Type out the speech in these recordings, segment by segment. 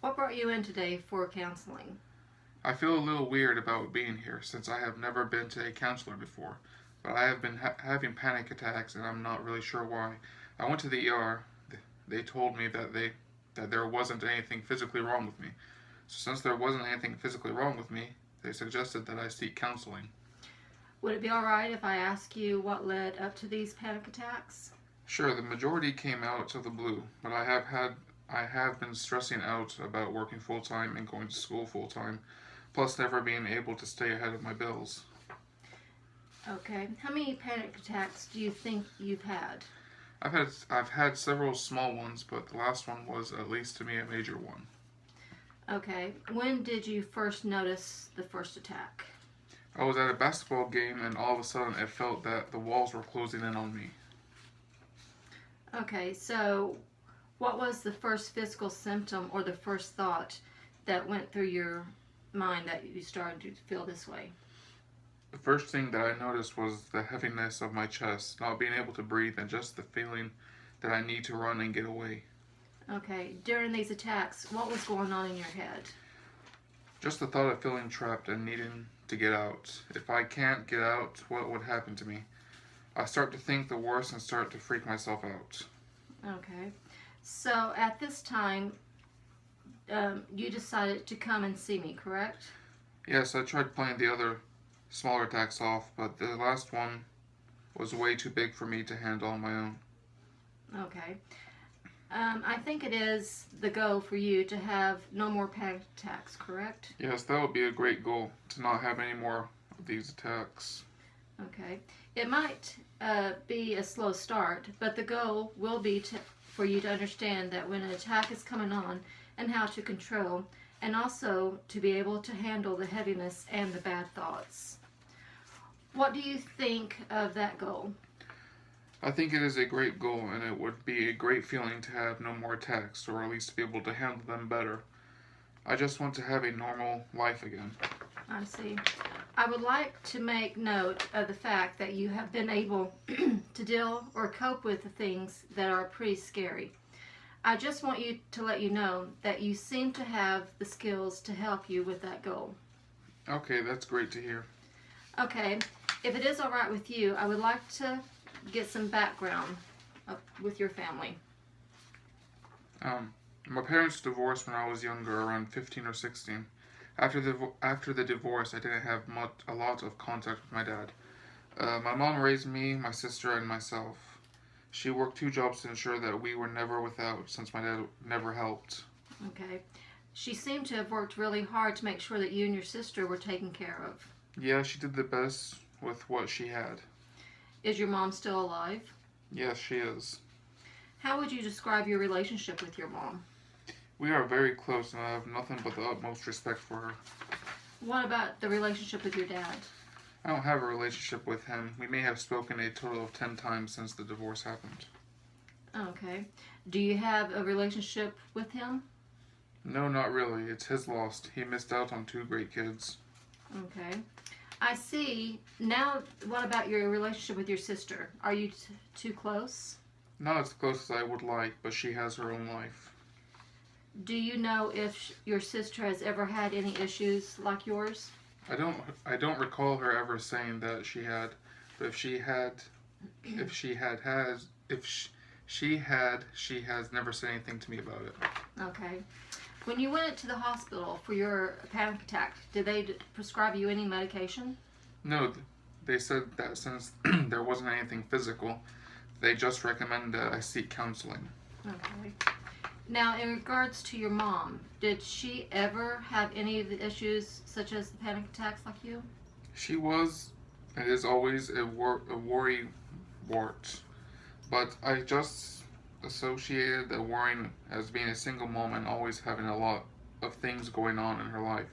What brought you in today for counseling? I feel a little weird about being here since I have never been to a counselor before, but I have been having panic attacks and I'm not really sure why. I went to the ER. They told me that there wasn't anything physically wrong with me. So since there wasn't anything physically wrong with me, they suggested that I seek counseling. Would it be alright if I ask you what led up to these panic attacks? Sure, the majority came out of the blue, but I have been stressing out about working full time and going to school full time, plus never being able to stay ahead of my bills. Okay. How many panic attacks do you think you've had? I've had several small ones, but the last one was at least to me a major one. Okay. When did you first notice the first attack? I was at a basketball game and all of a sudden it felt that the walls were closing in on me. Okay, so what was the first physical symptom or the first thought that went through your mind that you started to feel this way? The first thing that I noticed was the heaviness of my chest, not being able to breathe, and just the feeling that I need to run and get away. Okay, during these attacks, what was going on in your head? Just the thought of feeling trapped and needing to get out. If I can't get out, what would happen to me? I start to think the worst and start to freak myself out. Okay, so at this time, you decided to come and see me, correct? Yes, I tried playing the other smaller attacks off, but the last one was way too big for me to handle on my own. Okay. I think it is the goal for you to have no more panic attacks, correct? Yes, that would be a great goal to not have any more of these attacks. Okay. It might be a slow start, but the goal will be for you to understand that when an attack is coming on and how to control, and also to be able to handle the heaviness and the bad thoughts. What do you think of that goal? I think it is a great goal, and it would be a great feeling to have no more attacks, or at least to be able to handle them better. I just want to have a normal life again. I see. I would like to make note of the fact that you have been able to deal or cope with the things that are pretty scary. I just want you to let you know that you seem to have the skills to help you with that goal. Okay, that's great to hear. Okay, if it is all right with you, I would like to get some background with your family. My parents divorced when I was younger, around 15 or 16. After the divorce, I didn't have a lot of contact with my dad. My mom raised me, my sister, and myself. She worked two jobs to ensure that we were never without, since my dad never helped. Okay. She seemed to have worked really hard to make sure that you and your sister were taken care of. Yeah, she did the best with what she had. Is your mom still alive? Yes, she is. How would you describe your relationship with your mom? We are very close, and I have nothing but the utmost respect for her. What about the relationship with your dad? I don't have a relationship with him. We may have spoken a total of 10 times since the divorce happened. Okay. Do you have a relationship with him? No, not really. It's his loss. He missed out on two great kids. Okay. I see. Now, what about your relationship with your sister? Are you too close? Not as close as I would like, but she has her own life. Do you know if your sister has ever had any issues like yours? I don't recall her ever saying that she had, but if she has never said anything to me about it. Okay. When you went to the hospital for your panic attack, did they prescribe you any medication? No, they said that since there wasn't anything physical, they just recommend that I seek counseling. Okay. Now, in regards to your mom, did she ever have any of the issues such as the panic attacks like you? She was, and is always a worry wart, but I just associated the worrying as being a single mom and always having a lot of things going on in her life.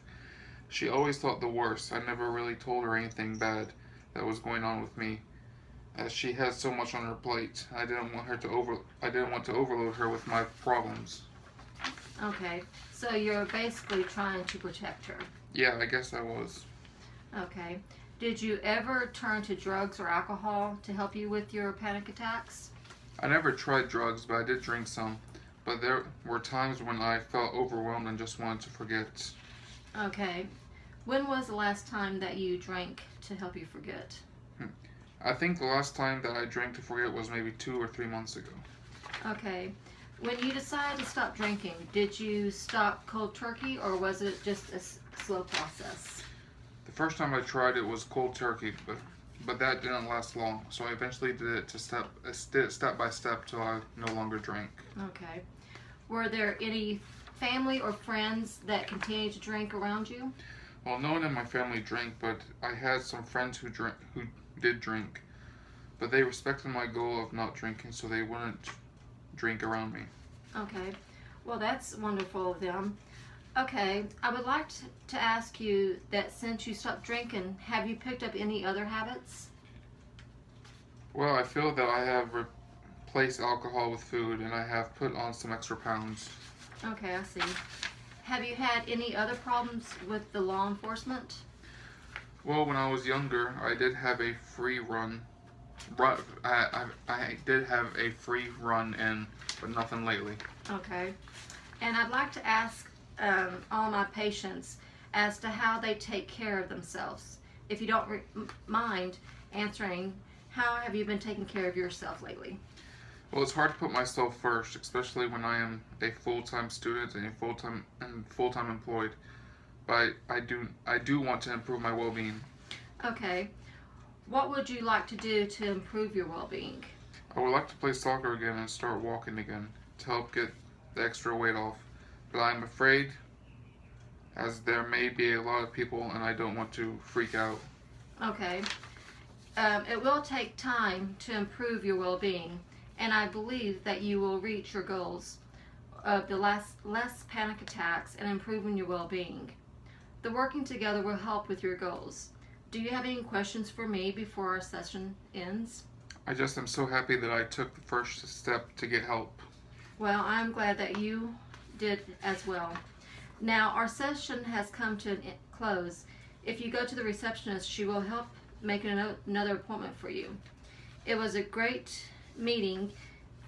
She always thought the worst. I never really told her anything bad that was going on with me, as she has so much on her plate. I didn't want to overload her with my problems. Okay, so you're basically trying to protect her. Yeah, I guess I was. Okay. Did you ever turn to drugs or alcohol to help you with your panic attacks? I never tried drugs, but I did drink some. but there were times when I felt overwhelmed and just wanted to forget. Okay. When was the last time that you drank to help you forget? I think the last time that I drank to forget was maybe 2 or 3 months ago. Okay. When you decided to stop drinking, did you stop cold turkey or was it just a slow process? The first time I tried it was cold turkey, but that didn't last long. So I eventually did it step by step till I no longer drank. Okay. Were there any family or friends that continued to drink around you? Well, no one in my family drank, but I had some friends who did drink, but they respected my goal of not drinking, so they wouldn't drink around me. Okay. Well, that's wonderful of them. Okay. I would like to ask you that since you stopped drinking, have you picked up any other habits? Well, I feel that I have replaced alcohol with food, and I have put on some extra pounds. Okay, I see. Have you had any other problems with the law enforcement? Well, when I was younger, I did have a free run. I did have a free run in, but nothing lately. Okay. And I'd like to ask all my patients as to how they take care of themselves. If you don't mind answering, how have you been taking care of yourself lately? Well, it's hard to put myself first, especially when I am a full-time student and a full-time employed. But I do want to improve my well-being. Okay. What would you like to do to improve your well-being? I would like to play soccer again and start walking again to help get the extra weight off. But I'm afraid, as there may be a lot of people and I don't want to freak out. Okay. It will take time to improve your well-being, and I believe that you will reach your goals of the less panic attacks and improving your well-being. The working together will help with your goals. Do you have any questions for me before our session ends? I just am so happy that I took the first step to get help. Well, I'm glad that you did as well. Now, our session has come to a close. If you go to the receptionist, she will help make another appointment for you. It was a great meeting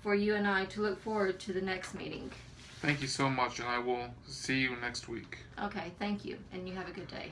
for you and I to look forward to the next meeting. Thank you so much, and I will see you next week. Okay, thank you, and you have a good day.